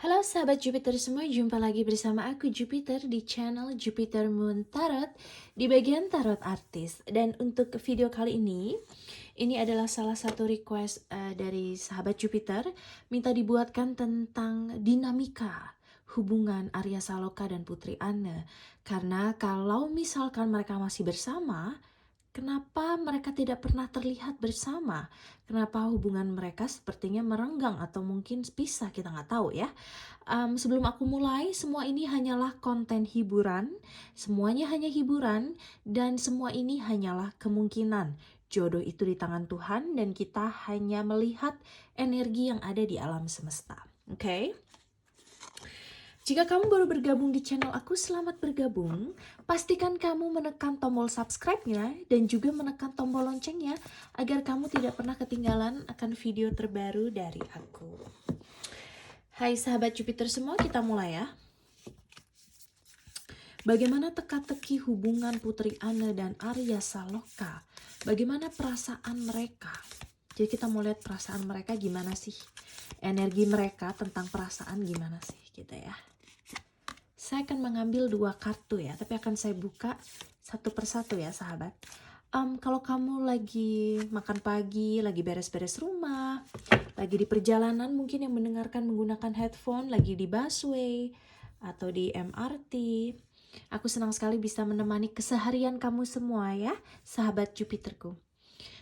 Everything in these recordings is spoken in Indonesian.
Halo sahabat Jupiter semua, jumpa lagi bersama aku Jupiter di channel Jupiter Moon Tarot di bagian Tarot Artis. Dan untuk video kali ini adalah salah satu request dari sahabat Jupiter, minta dibuatkan tentang dinamika hubungan Arya Saloka dan Putri Anne. Karena kalau misalkan mereka masih bersama, kenapa mereka tidak pernah terlihat bersama? Kenapa hubungan mereka sepertinya merenggang atau mungkin pisah, kita nggak tahu ya. Sebelum aku mulai, semua ini hanyalah konten hiburan, semuanya hanya hiburan, dan semua ini hanyalah kemungkinan. Jodoh itu di tangan Tuhan dan kita hanya melihat energi yang ada di alam semesta. Oke? Jika kamu baru bergabung di channel aku, selamat bergabung. Pastikan kamu menekan tombol subscribe-nya dan juga menekan tombol loncengnya agar kamu tidak pernah ketinggalan akan video terbaru dari aku. Hai sahabat Jupiter semua, kita mulai ya. Bagaimana teka-teki hubungan Putri Anne dan Arya Saloka? Bagaimana perasaan mereka? Jadi kita mau lihat perasaan mereka gimana sih? Energi mereka tentang perasaan gimana sih gitu ya. Saya akan mengambil 2 kartu ya, tapi akan saya buka satu persatu ya sahabat. Kalau kamu lagi makan pagi, lagi beres-beres rumah, lagi di perjalanan mungkin yang mendengarkan menggunakan headphone, lagi di busway atau di MRT, aku senang sekali bisa menemani keseharian kamu semua ya, sahabat Jupiterku.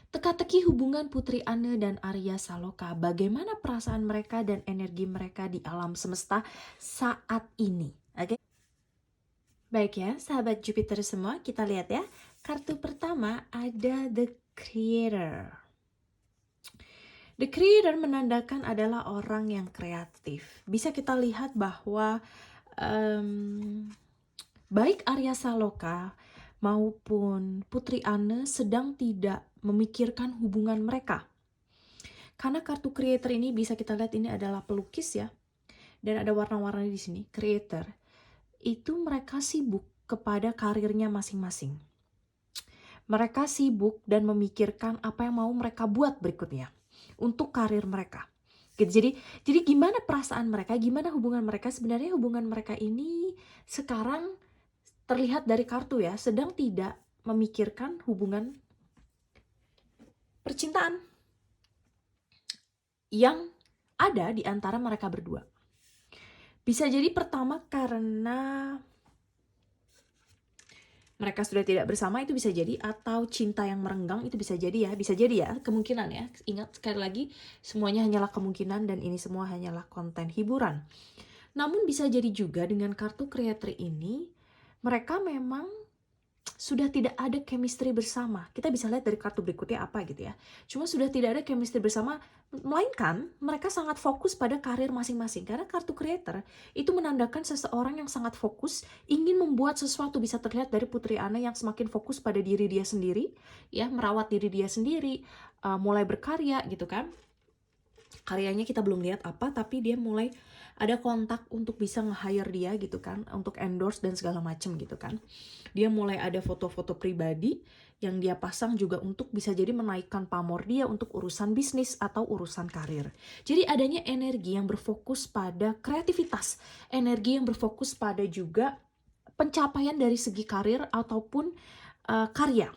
Teka-teki hubungan Putri Anne dan Arya Saloka, bagaimana perasaan mereka dan energi mereka di alam semesta saat ini. Oke? Baik ya, sahabat Jupiter semua, kita lihat ya. Kartu pertama ada The Creator. The Creator menandakan adalah orang yang kreatif. Bisa kita lihat bahwa baik Arya Saloka maupun Putri Anne sedang tidak memikirkan hubungan mereka. Karena kartu Creator ini bisa kita lihat ini adalah pelukis ya. Dan ada warna-warna di sini, Creator. Itu mereka sibuk kepada karirnya masing-masing. Mereka sibuk dan memikirkan apa yang mau mereka buat berikutnya untuk karir mereka. Gitu. Jadi gimana perasaan mereka, gimana hubungan mereka? Sebenarnya hubungan mereka ini sekarang terlihat dari kartu ya, sedang tidak memikirkan hubungan percintaan yang ada di antara mereka berdua. Bisa jadi pertama karena mereka sudah tidak bersama, itu bisa jadi, atau cinta yang merenggang itu bisa jadi ya, kemungkinan ya. Ingat sekali lagi, semuanya hanyalah kemungkinan dan ini semua hanyalah konten hiburan. Namun bisa jadi juga dengan kartu Creator ini, mereka memang sudah tidak ada chemistry bersama. Kita bisa lihat dari kartu berikutnya apa gitu ya. Cuma sudah tidak ada chemistry bersama, melainkan mereka sangat fokus pada karir masing-masing. Karena kartu Creator itu menandakan seseorang yang sangat fokus, ingin membuat sesuatu. Bisa terlihat dari Putri Anne yang semakin fokus pada diri dia sendiri, ya, merawat diri dia sendiri, mulai berkarya gitu kan. Karyanya kita belum lihat apa, tapi dia mulai ada kontak untuk bisa nge-hire dia gitu kan, untuk endorse dan segala macem gitu kan. Dia mulai ada foto-foto pribadi yang dia pasang juga untuk bisa jadi menaikkan pamor dia untuk urusan bisnis atau urusan karir. Jadi adanya energi yang berfokus pada kreativitas, energi yang berfokus pada juga pencapaian dari segi karir ataupun karya.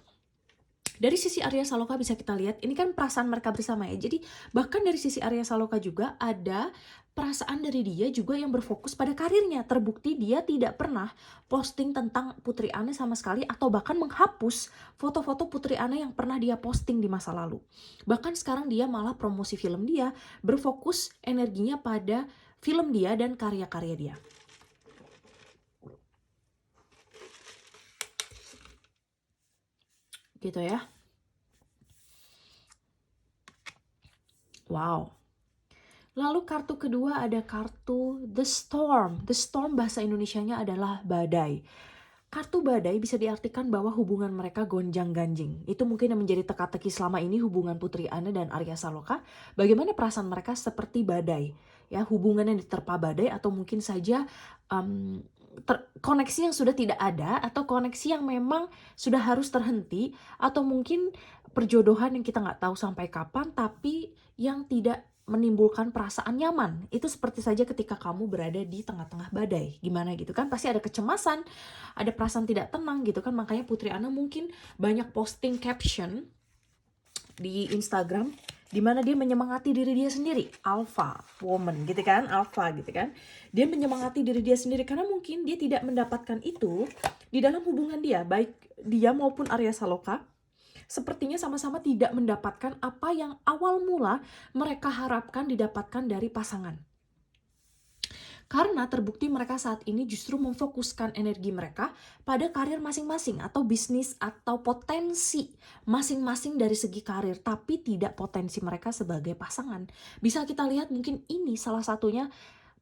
Dari sisi Arya Saloka bisa kita lihat, ini kan perasaan mereka bersama ya. Jadi bahkan dari sisi Arya Saloka juga ada perasaan dari dia juga yang berfokus pada karirnya. Terbukti dia tidak pernah posting tentang Putri Anne sama sekali, atau bahkan menghapus foto-foto Putri Anne yang pernah dia posting di masa lalu. Bahkan sekarang dia malah promosi film dia, berfokus energinya pada film dia dan karya-karya dia. Gitu ya. Wow. Lalu kartu kedua ada kartu The Storm. The Storm bahasa Indonesianya adalah badai. Kartu badai bisa diartikan bahwa hubungan mereka gonjang-ganjing. Itu mungkin yang menjadi teka-teki selama ini hubungan Putri Anne dan Arya Saloka. Bagaimana perasaan mereka seperti badai. Ya, hubungan yang diterpa badai, atau mungkin saja koneksi yang sudah tidak ada, atau koneksi yang memang sudah harus terhenti, atau mungkin perjodohan yang kita nggak tahu sampai kapan, tapi yang tidak menimbulkan perasaan nyaman. Itu seperti saja ketika kamu berada di tengah-tengah badai. Gimana gitu kan? Pasti ada kecemasan, ada perasaan tidak tenang gitu kan. Makanya Putri Ana mungkin banyak posting caption di Instagram di mana dia menyemangati diri dia sendiri, alpha woman gitu kan, alpha gitu kan. Dia menyemangati diri dia sendiri karena mungkin dia tidak mendapatkan itu di dalam hubungan dia, baik dia maupun Arya Saloka. Sepertinya sama-sama tidak mendapatkan apa yang awal mula mereka harapkan didapatkan dari pasangan. Karena terbukti mereka saat ini justru memfokuskan energi mereka pada karir masing-masing atau bisnis atau potensi masing-masing dari segi karir, tapi tidak potensi mereka sebagai pasangan. Bisa kita lihat mungkin ini salah satunya.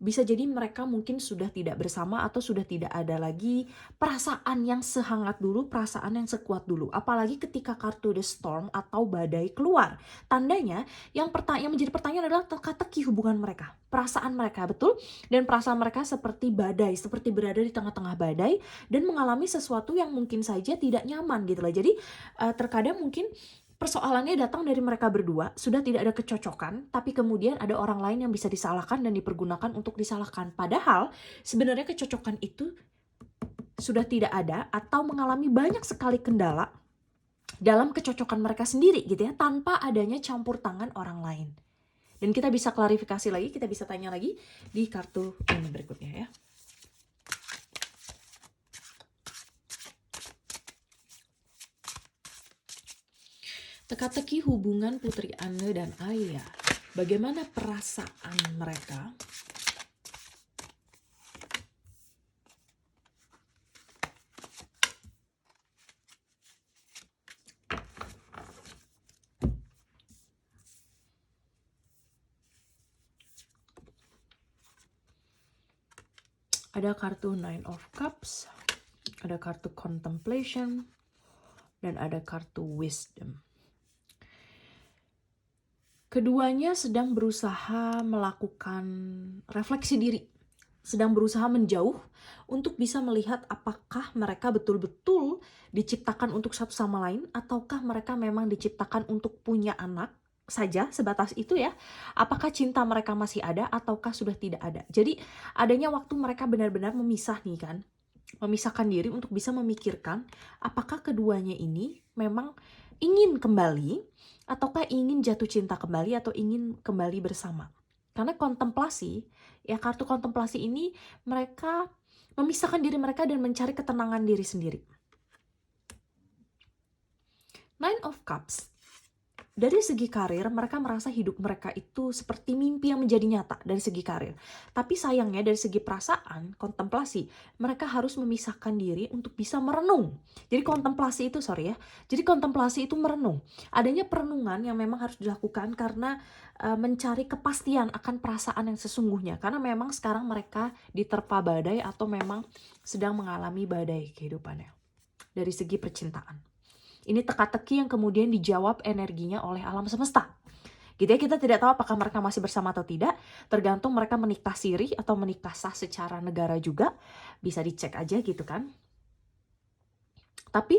Bisa jadi mereka mungkin sudah tidak bersama atau sudah tidak ada lagi perasaan yang sehangat dulu, perasaan yang sekuat dulu. Apalagi ketika kartu The Storm atau badai keluar. Tandanya yang menjadi pertanyaan adalah teka-teki hubungan mereka. Perasaan mereka, betul? Dan perasaan mereka seperti badai, seperti berada di tengah-tengah badai dan mengalami sesuatu yang mungkin saja tidak nyaman gitu lah. Jadi terkadang mungkin persoalannya datang dari mereka berdua, sudah tidak ada kecocokan, tapi kemudian ada orang lain yang bisa disalahkan dan dipergunakan untuk disalahkan. Padahal sebenarnya kecocokan itu sudah tidak ada atau mengalami banyak sekali kendala dalam kecocokan mereka sendiri gitu ya, tanpa adanya campur tangan orang lain. Dan kita bisa klarifikasi lagi, kita bisa tanya lagi di kartu ini berikutnya ya. Teka-teki hubungan Putri Ana dan Ayah. Bagaimana perasaan mereka? Ada kartu Nine of Cups, ada kartu Contemplation, dan ada kartu Wisdom. Keduanya sedang berusaha melakukan refleksi diri, sedang berusaha menjauh untuk bisa melihat apakah mereka betul-betul diciptakan untuk satu sama lain, ataukah mereka memang diciptakan untuk punya anak saja, sebatas itu ya. Apakah cinta mereka masih ada ataukah sudah tidak ada. Jadi adanya waktu mereka benar-benar memisah nih kan, memisahkan diri untuk bisa memikirkan apakah keduanya ini memang ingin kembali ataukah ingin jatuh cinta kembali atau ingin kembali bersama. Karena kontemplasi, ya kartu kontemplasi ini mereka memisahkan diri mereka dan mencari ketenangan diri sendiri. Nine of Cups. Dari segi karir, mereka merasa hidup mereka itu seperti mimpi yang menjadi nyata dari segi karir. Tapi sayangnya dari segi perasaan, kontemplasi, mereka harus memisahkan diri untuk bisa merenung. Jadi kontemplasi itu, jadi kontemplasi itu merenung. Adanya perenungan yang memang harus dilakukan karena mencari kepastian akan perasaan yang sesungguhnya. Karena memang sekarang mereka diterpa badai atau memang sedang mengalami badai kehidupannya. Dari segi percintaan. Ini teka-teki yang kemudian dijawab energinya oleh alam semesta. Gitu ya, kita tidak tahu apakah mereka masih bersama atau tidak. Tergantung mereka menikah siri atau menikah sah secara negara juga. Bisa dicek aja gitu kan. Tapi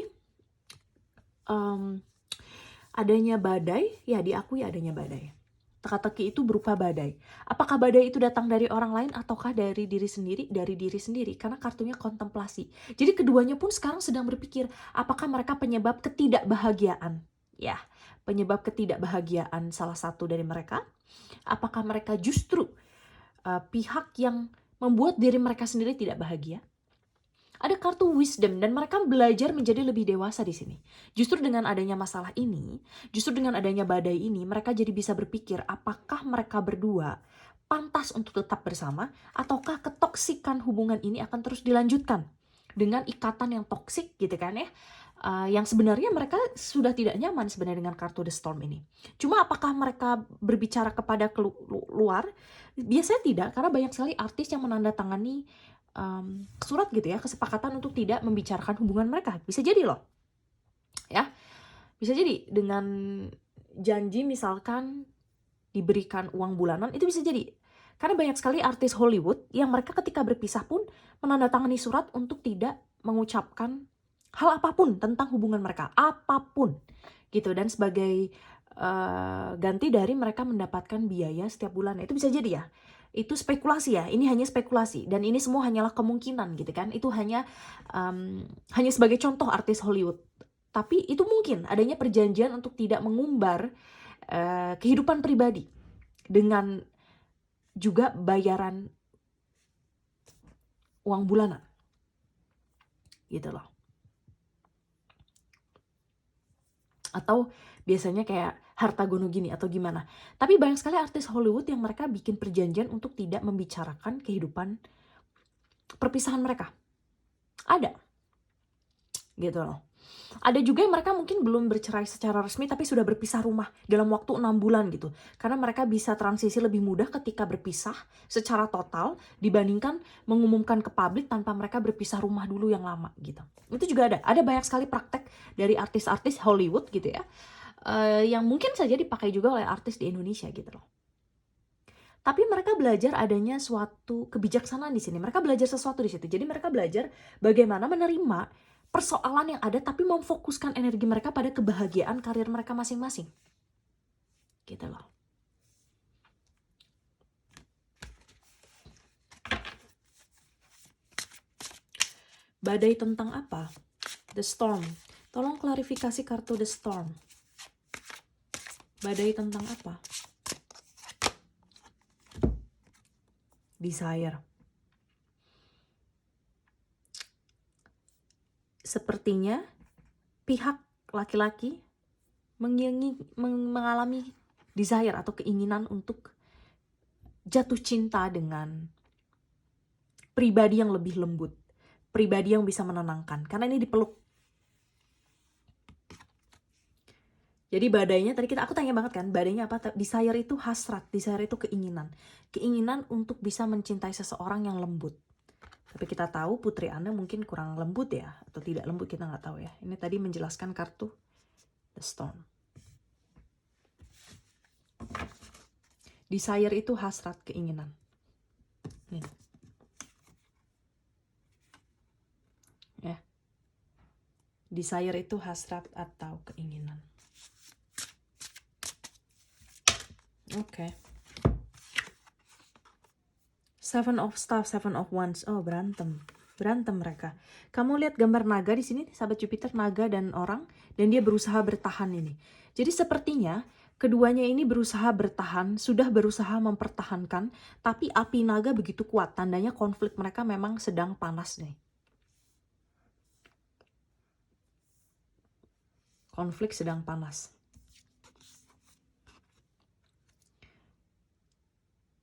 adanya badai, ya diakui adanya badai. Teka-teki itu berupa badai. Apakah badai itu datang dari orang lain ataukah dari diri sendiri? Dari diri sendiri, karena kartunya kontemplasi. Jadi keduanya pun sekarang sedang berpikir, apakah mereka penyebab ketidakbahagiaan? Ya, penyebab ketidakbahagiaan salah satu dari mereka. Apakah mereka justru pihak yang membuat diri mereka sendiri tidak bahagia? Ada kartu wisdom dan mereka belajar menjadi lebih dewasa di sini. Justru dengan adanya masalah ini, justru dengan adanya badai ini, mereka jadi bisa berpikir apakah mereka berdua pantas untuk tetap bersama ataukah ketoksikan hubungan ini akan terus dilanjutkan dengan ikatan yang toksik gitu kan ya. Yang sebenarnya mereka sudah tidak nyaman sebenarnya dengan kartu The Storm ini. Cuma apakah mereka berbicara kepada luar? Biasanya tidak, karena banyak sekali artis yang menandatangani surat gitu ya, kesepakatan untuk tidak membicarakan hubungan mereka. Bisa jadi loh ya, bisa jadi dengan janji misalkan diberikan uang bulanan, itu bisa jadi. Karena banyak sekali artis Hollywood yang mereka ketika berpisah pun menandatangani surat untuk tidak mengucapkan hal apapun tentang hubungan mereka, apapun gitu. Dan sebagai ganti dari mereka mendapatkan biaya setiap bulan. Itu bisa jadi ya. Itu spekulasi ya. Ini hanya spekulasi dan ini semua hanyalah kemungkinan gitu kan. Itu hanya sebagai contoh artis Hollywood. Tapi itu mungkin adanya perjanjian untuk tidak mengumbar kehidupan pribadi dengan juga bayaran uang bulanan. Gitu loh. Atau biasanya kayak harta gono gini atau gimana. Tapi banyak sekali artis Hollywood yang mereka bikin perjanjian untuk tidak membicarakan kehidupan perpisahan mereka. Ada. Gitu loh. Ada juga yang mereka mungkin belum bercerai secara resmi tapi sudah berpisah rumah dalam waktu 6 bulan gitu. Karena mereka bisa transisi lebih mudah ketika berpisah secara total dibandingkan mengumumkan ke publik tanpa mereka berpisah rumah dulu yang lama gitu. Itu juga ada. Ada banyak sekali praktek dari artis-artis Hollywood gitu ya. Yang mungkin saja dipakai juga oleh artis di Indonesia gitu loh. Tapi mereka belajar adanya suatu kebijaksanaan di sini. Mereka belajar sesuatu di situ. Jadi mereka belajar bagaimana menerima persoalan yang ada tapi memfokuskan energi mereka pada kebahagiaan karir mereka masing-masing. Gitu loh. Badai tentang apa? The Storm. Tolong klarifikasi kartu The Storm. Badai tentang apa? Desire. Sepertinya pihak laki-laki mengalami desire atau keinginan untuk jatuh cinta dengan pribadi yang lebih lembut, pribadi yang bisa menenangkan, karena ini dipeluk. Jadi badainya tadi aku tanya banget kan, badainya apa? Desire itu hasrat, desire itu keinginan. Keinginan untuk bisa mencintai seseorang yang lembut. Tapi kita tahu putri Anda mungkin kurang lembut ya, atau tidak lembut, kita nggak tahu ya. Ini tadi menjelaskan kartu The Storm. Desire itu hasrat, keinginan. Nih. Ya. Desire itu hasrat atau keinginan. Oke. Seven of Staff, Seven of Wands. Oh, berantem mereka. Kamu lihat gambar naga di sini, sahabat Jupiter, naga dan orang, dan dia berusaha bertahan ini. Jadi sepertinya keduanya ini berusaha bertahan, sudah berusaha mempertahankan, tapi api naga begitu kuat, tandanya konflik mereka memang sedang panas nih. Konflik sedang panas.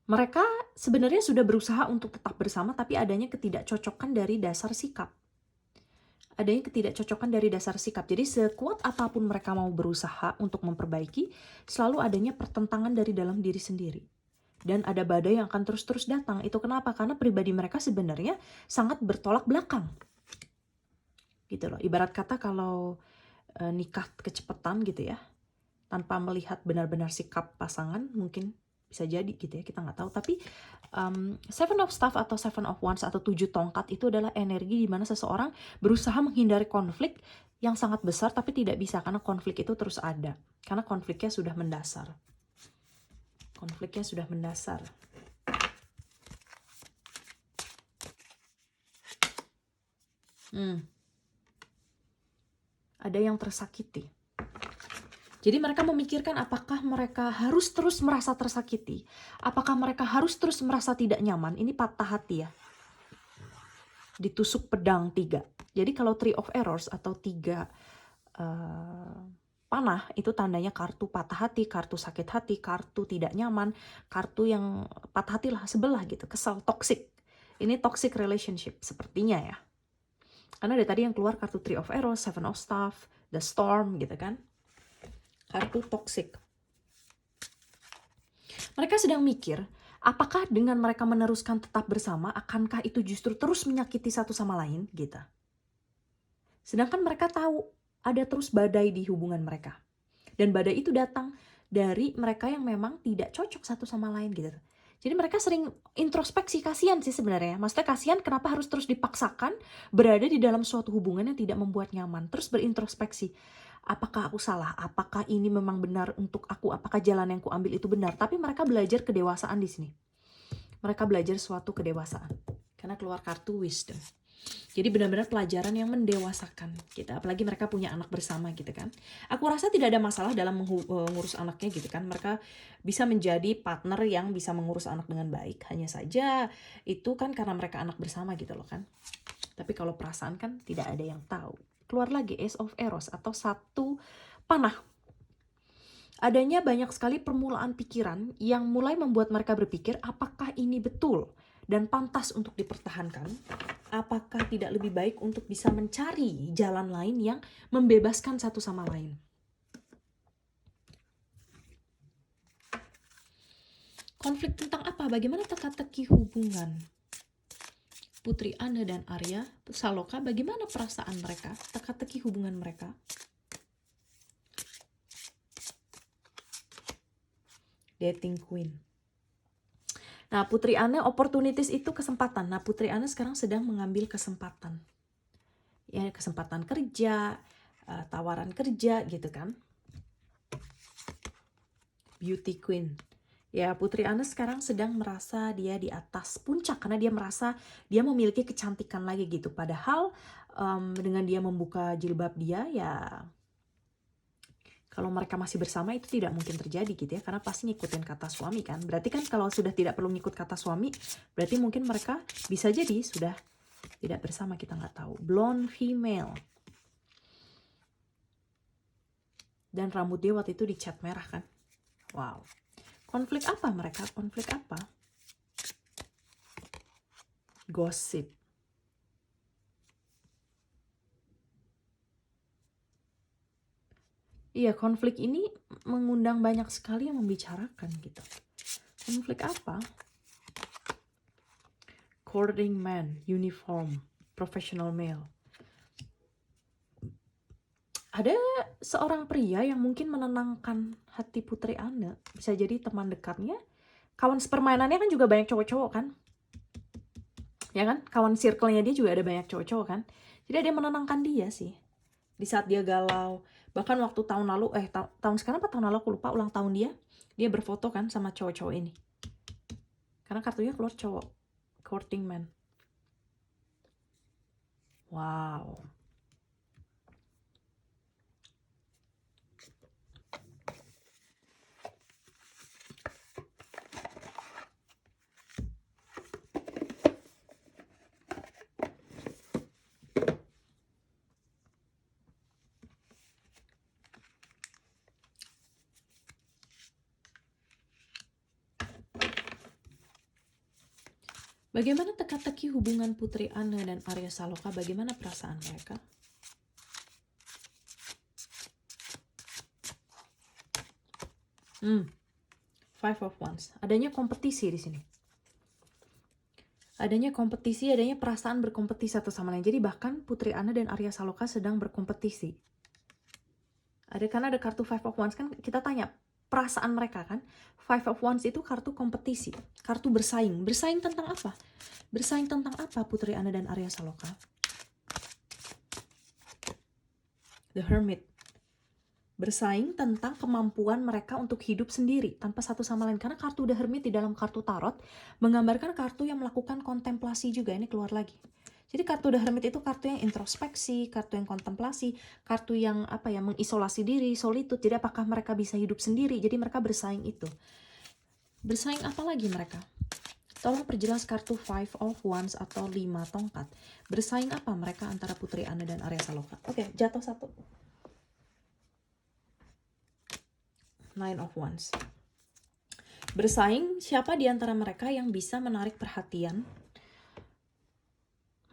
Mereka sebenarnya sudah berusaha untuk tetap bersama, tapi adanya ketidakcocokan dari dasar sikap. Adanya ketidakcocokan dari dasar sikap. Jadi sekuat apapun mereka mau berusaha untuk memperbaiki, selalu adanya pertentangan dari dalam diri sendiri. Dan ada badai yang akan terus-terus datang. Itu kenapa? Karena pribadi mereka sebenarnya sangat bertolak belakang. Gitu loh. Ibarat kata kalau nikah kecepatan gitu ya, tanpa melihat benar-benar sikap pasangan, mungkin bisa jadi gitu ya, kita nggak tahu. Tapi Seven of Staff atau Seven of Wands atau 7 tongkat itu adalah energi di mana seseorang berusaha menghindari konflik yang sangat besar tapi tidak bisa, karena konflik itu terus ada, karena konfliknya sudah mendasar. Konfliknya sudah mendasar. Ada yang tersakiti. Jadi mereka memikirkan apakah mereka harus terus merasa tersakiti, apakah mereka harus terus merasa tidak nyaman. Ini patah hati ya. Ditusuk pedang 3. Jadi kalau Three of Errors atau 3 panah itu tandanya kartu patah hati, kartu sakit hati, kartu tidak nyaman, kartu yang patah hati lah, sebelah gitu, kesal, toxic. Ini toxic relationship sepertinya ya. Karena dari tadi yang keluar kartu Three of Arrows, Seven of Staff, The Storm gitu kan. Kartu toxic. Mereka sedang mikir, apakah dengan mereka meneruskan tetap bersama, akankah itu justru terus menyakiti satu sama lain gitu. Sedangkan mereka tahu ada terus badai di hubungan mereka. Dan badai itu datang dari mereka yang memang tidak cocok satu sama lain gitu. Jadi mereka sering introspeksi, kasihan sih sebenarnya. Maksudnya kasihan kenapa harus terus dipaksakan berada di dalam suatu hubungan yang tidak membuat nyaman. Terus berintrospeksi, apakah aku salah? Apakah ini memang benar untuk aku? Apakah jalan yang kuambil itu benar? Tapi mereka belajar kedewasaan di sini. Mereka belajar suatu kedewasaan. Karena keluar kartu wisdom. Jadi benar-benar pelajaran yang mendewasakan kita. Apalagi mereka punya anak bersama gitu kan. Aku rasa tidak ada masalah dalam mengurus anaknya gitu kan. Mereka bisa menjadi partner yang bisa mengurus anak dengan baik. Hanya saja itu kan karena mereka anak bersama gitu loh kan. Tapi kalau perasaan kan tidak ada yang tahu. Keluar lagi Ace of Eros atau satu panah. Adanya banyak sekali permulaan pikiran yang mulai membuat mereka berpikir apakah ini betul dan pantas untuk dipertahankan. Apakah tidak lebih baik untuk bisa mencari jalan lain yang membebaskan satu sama lain? Konflik tentang apa? Bagaimana teka-teki hubungan Putri Anne dan Arya Saloka? Bagaimana perasaan mereka? Teka-teki hubungan mereka? Dating Queen. Nah, Putri Anne, opportunities itu kesempatan. Nah, Putri Anne sekarang sedang mengambil kesempatan. Ya, kesempatan kerja, tawaran kerja gitu kan. Beauty Queen. Ya, Putri Anne sekarang sedang merasa dia di atas puncak karena dia merasa dia memiliki kecantikan lagi gitu. Padahal dengan dia membuka jilbab dia, ya kalau mereka masih bersama itu tidak mungkin terjadi gitu ya. Karena pasti ngikutin kata suami kan. Berarti kan kalau sudah tidak perlu ngikut kata suami, berarti mungkin mereka bisa jadi sudah tidak bersama, kita nggak tahu. Blonde female. Dan rambut dia waktu itu dicat merah kan. Wow. Konflik apa mereka? Konflik apa? Gossip. Iya, konflik ini mengundang banyak sekali yang membicarakan gitu. Konflik apa? Courting man, uniform, professional male. Ada seorang pria yang mungkin menenangkan hati Putri Anne. Bisa jadi teman dekatnya. Kawan sepermainannya kan juga banyak cowok-cowok kan. Ya kan? Kawan circle-nya dia juga ada banyak cowok-cowok kan. Jadi ada yang menenangkan dia sih. Di saat dia galau. Bahkan waktu tahun lalu, tahun sekarang apa tahun lalu aku lupa, ulang tahun dia berfoto kan sama cowok-cowok ini. Karena kartunya keluar cowok. Courting man. Wow. Bagaimana teka-teki hubungan Putri Anne dan Arya Saloka? Bagaimana perasaan mereka? Five of Wands. Adanya kompetisi di sini. Adanya kompetisi, adanya perasaan berkompetisi satu sama lain. Jadi bahkan Putri Anne dan Arya Saloka sedang berkompetisi. Karena ada kartu Five of Wands kan, kita tanya perasaan mereka kan. Five of Wands itu kartu kompetisi, kartu bersaing. Bersaing tentang apa? Bersaing tentang apa Putri Anne dan Arya Saloka? The Hermit. Bersaing tentang kemampuan mereka untuk hidup sendiri tanpa satu sama lain. Karena kartu The Hermit di dalam kartu tarot menggambarkan kartu yang melakukan kontemplasi juga. Ini keluar lagi. Jadi kartu The Hermit itu kartu yang introspeksi, kartu yang kontemplasi, kartu yang mengisolasi diri, solitude. Jadi apakah mereka bisa hidup sendiri? Jadi mereka bersaing itu. Bersaing apa lagi mereka? Tolong perjelas kartu Five of Wands atau 5 tongkat. Bersaing apa mereka antara Putri Anne dan Arya Saloka? Oke, jatuh satu. Nine of Wands. Bersaing siapa di antara mereka yang bisa menarik perhatian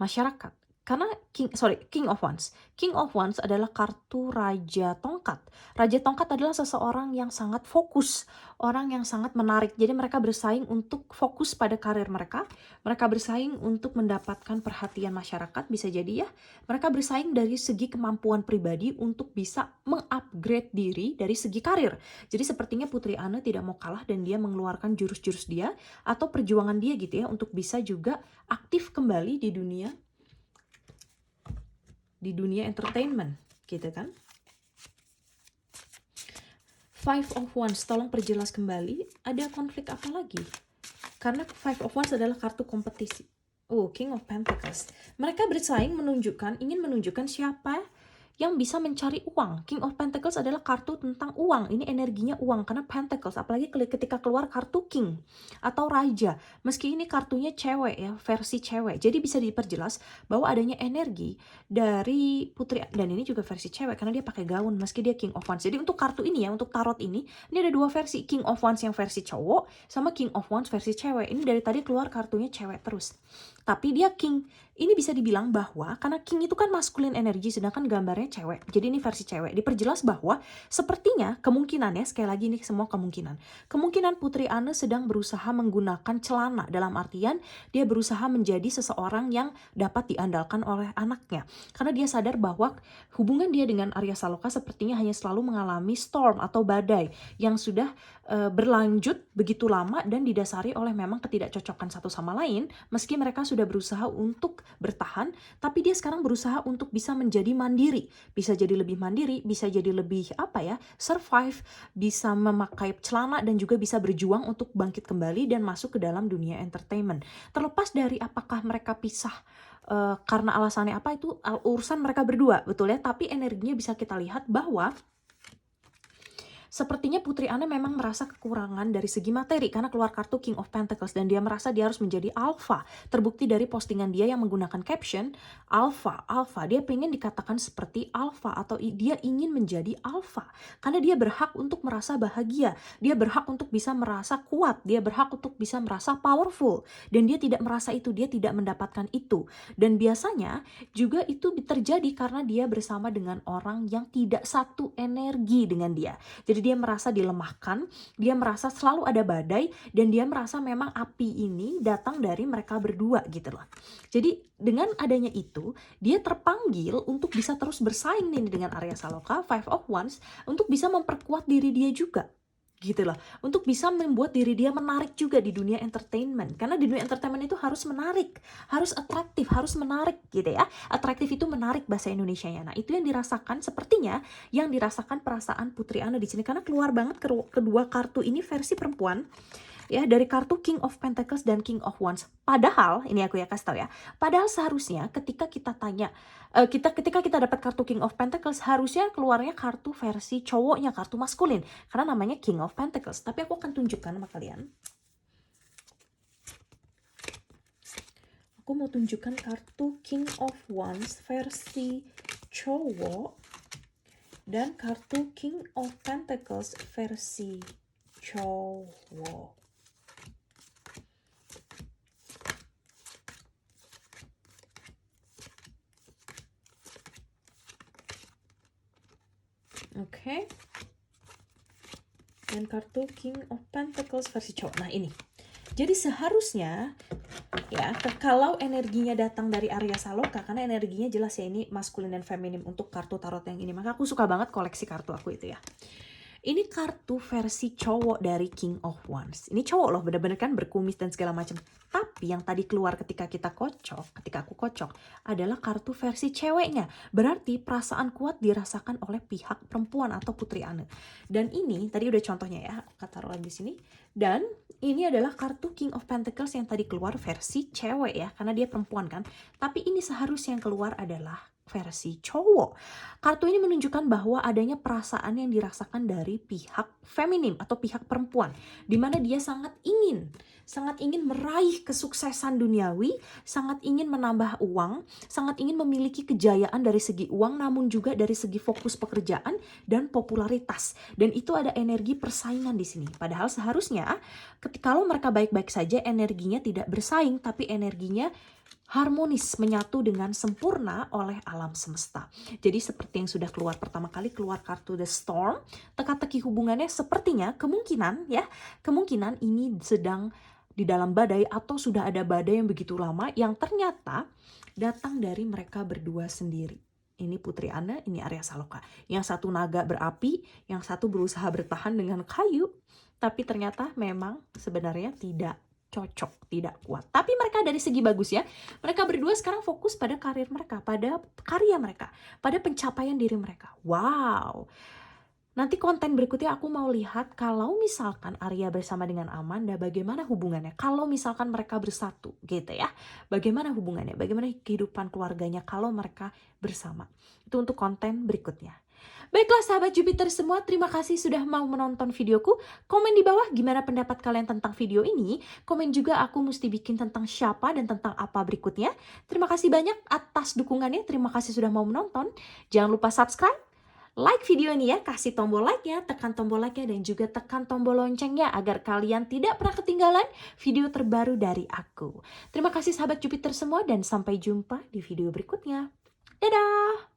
masyarakat. Karena King of Wands. King of Wands adalah kartu Raja Tongkat. Raja Tongkat adalah seseorang yang sangat fokus, orang yang sangat menarik. Jadi mereka bersaing untuk fokus pada karir mereka. Mereka bersaing untuk mendapatkan perhatian masyarakat, bisa jadi ya. Mereka bersaing dari segi kemampuan pribadi untuk bisa mengupgrade diri dari segi karir. Jadi sepertinya Putri Anne tidak mau kalah dan dia mengeluarkan jurus-jurus dia atau perjuangan dia gitu ya untuk bisa juga aktif kembali di dunia entertainment gitu kan. Five of Wands, tolong perjelas kembali, ada konflik apa lagi? Karena Five of Wands adalah kartu kompetisi. Oh, King of Pentacles. Mereka bersaing ingin menunjukkan siapa yang bisa mencari uang. King of Pentacles adalah kartu tentang uang. Ini energinya uang karena Pentacles, apalagi ketika keluar kartu King atau Raja. Meski ini kartunya cewek ya, versi cewek. Jadi bisa diperjelas bahwa adanya energi dari Putri, dan ini juga versi cewek karena dia pakai gaun meski dia King of Wands. Jadi untuk kartu ini ya, untuk tarot ini ada dua versi, King of Wands yang versi cowok sama King of Wands versi cewek. Ini dari tadi keluar kartunya cewek terus. Tapi dia King. Ini bisa dibilang bahwa karena King itu kan maskulin energi sedangkan gambarnya cewek. Jadi ini versi cewek. Diperjelas bahwa sepertinya kemungkinan ya, sekali lagi ini semua kemungkinan. Kemungkinan Putri Anne sedang berusaha menggunakan celana dalam artian dia berusaha menjadi seseorang yang dapat diandalkan oleh anaknya. Karena dia sadar bahwa hubungan dia dengan Arya Saloka sepertinya hanya selalu mengalami storm atau badai yang sudah berlanjut begitu lama dan didasari oleh memang ketidakcocokan satu sama lain. Meski mereka sudah berusaha untuk bertahan, tapi dia sekarang berusaha untuk bisa menjadi mandiri, bisa jadi lebih mandiri, bisa jadi lebih survive, bisa memakai celana dan juga bisa berjuang untuk bangkit kembali dan masuk ke dalam dunia entertainment. Terlepas dari apakah mereka pisah karena alasannya apa, itu urusan mereka berdua, betul ya, tapi energinya bisa kita lihat bahwa sepertinya Putri Anne memang merasa kekurangan dari segi materi karena keluar kartu King of Pentacles dan dia merasa dia harus menjadi alpha. Terbukti dari postingan dia yang menggunakan caption alpha. Dia pengen dikatakan seperti alpha atau dia ingin menjadi alpha karena dia berhak untuk merasa bahagia. Dia berhak untuk bisa merasa kuat. Dia berhak untuk bisa merasa powerful dan dia tidak merasa itu, dia tidak mendapatkan itu. Dan biasanya juga itu terjadi karena dia bersama dengan orang yang tidak satu energi dengan dia. Jadi dia merasa dilemahkan, dia merasa selalu ada badai, dan dia merasa memang api ini datang dari mereka berdua gitu loh. Jadi dengan adanya itu, dia terpanggil untuk bisa terus bersaing nih dengan Arya Saloka, Five of Wands, untuk bisa memperkuat diri dia juga. Gitu loh, untuk bisa membuat diri dia menarik juga di dunia entertainment. Karena di dunia entertainment itu harus menarik, harus atraktif, harus menarik gitu ya. Atraktif itu menarik bahasa Indonesianya. Nah, itu yang dirasakan, sepertinya yang dirasakan perasaan Putri Anne di sini karena keluar banget kedua kartu ini versi perempuan. Ya, dari kartu King of Pentacles dan King of Wands. Padahal, ini aku ya kasih tahu ya. Padahal seharusnya ketika kita ketika kita dapat kartu King of Pentacles, harusnya keluarnya kartu versi cowoknya, kartu maskulin. Karena namanya King of Pentacles. Tapi aku akan tunjukkan sama kalian. Aku mau tunjukkan kartu King of Wands versi cowok dan kartu King of Pentacles versi cowok. Oke. Dan kartu King of Pentacles versi cowok. Nah, ini. Jadi seharusnya ya, kalau energinya datang dari Arya Saloka, karena energinya jelas ya ini maskulin dan feminim untuk kartu tarot yang ini. Maka aku suka banget koleksi kartu aku itu ya. Ini kartu versi cowok dari King of Wands. Ini cowok loh, bener-bener kan berkumis dan segala macam. Tapi yang tadi keluar ketika aku kocok, adalah kartu versi ceweknya. Berarti perasaan kuat dirasakan oleh pihak perempuan atau Putri Anne. Dan ini tadi udah contohnya ya, aku taruh lagi di sini. Dan ini adalah kartu King of Pentacles yang tadi keluar versi cewek ya, karena dia perempuan kan. Tapi ini seharusnya yang keluar adalah versi cowok. Kartu ini menunjukkan bahwa adanya perasaan yang dirasakan dari pihak feminim atau pihak perempuan, di mana dia sangat ingin sangat ingin meraih kesuksesan duniawi, sangat ingin menambah uang, sangat ingin memiliki kejayaan dari segi uang, namun juga dari segi fokus pekerjaan dan popularitas. Dan itu ada energi persaingan di sini. Padahal seharusnya kalau mereka baik-baik saja, energinya tidak bersaing, tapi energinya harmonis, menyatu dengan sempurna oleh alam semesta. Jadi seperti yang sudah keluar pertama kali, keluar kartu The Storm, teka-teki hubungannya sepertinya kemungkinan ini sedang di dalam badai atau sudah ada badai yang begitu lama yang ternyata datang dari mereka berdua sendiri. Ini Putri Ana, ini Arya Saloka. Yang satu naga berapi, yang satu berusaha bertahan dengan kayu, tapi ternyata memang sebenarnya tidak cocok, tidak kuat. Tapi mereka dari segi bagus ya. Mereka berdua sekarang fokus pada karir mereka, pada karya mereka, pada pencapaian diri mereka. Wow. Nanti konten berikutnya aku mau lihat kalau misalkan Arya bersama dengan Amanda, bagaimana hubungannya? Kalau misalkan mereka bersatu gitu ya. Bagaimana hubungannya? Bagaimana kehidupan keluarganya kalau mereka bersama? Itu untuk konten berikutnya. Baiklah sahabat Jupiter semua, terima kasih sudah mau menonton videoku. Komen di bawah gimana pendapat kalian tentang video ini. Komen juga aku mesti bikin tentang siapa dan tentang apa berikutnya. Terima kasih banyak atas dukungannya, terima kasih sudah mau menonton. Jangan lupa subscribe, like video ini ya, kasih tombol like-nya, tekan tombol like-nya dan juga tekan tombol loncengnya agar kalian tidak pernah ketinggalan video terbaru dari aku. Terima kasih sahabat Jupiter semua dan sampai jumpa di video berikutnya. Dadah!